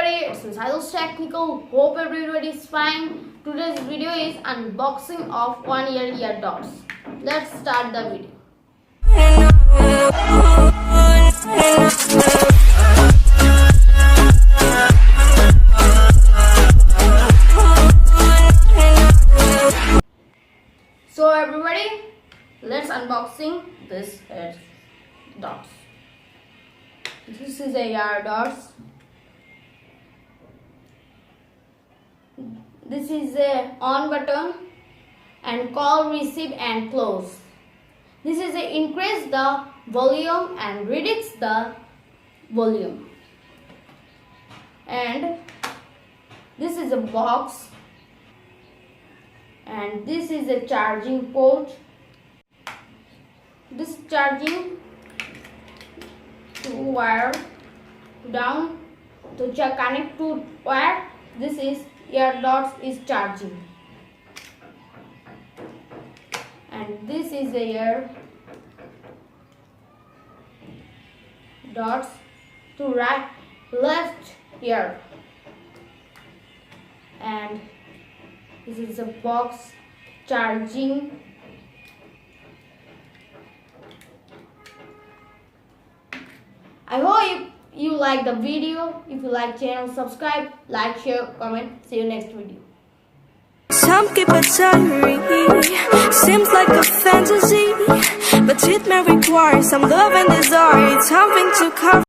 everybody, it's Misail's Technical. Hope everybody is fine. Today's video is unboxing of 1 year ear dots. Let's start the video. So everybody, let's unboxing this ear dots. This is a ear dots. This is a on button and call, receive and close. This is a increase the volume and reduce the volume. And this is a box. And this is a charging port. This charging to wire down to connect to wire. This is ear dots is charging, and this is a ear dots to right left ear, and this is a box charging. I hope you like the video. If you like channel, subscribe, like, share, comment. See you next video. Some keep it diary, seems like a fantasy, but it may require some love and desire. It's something to cover.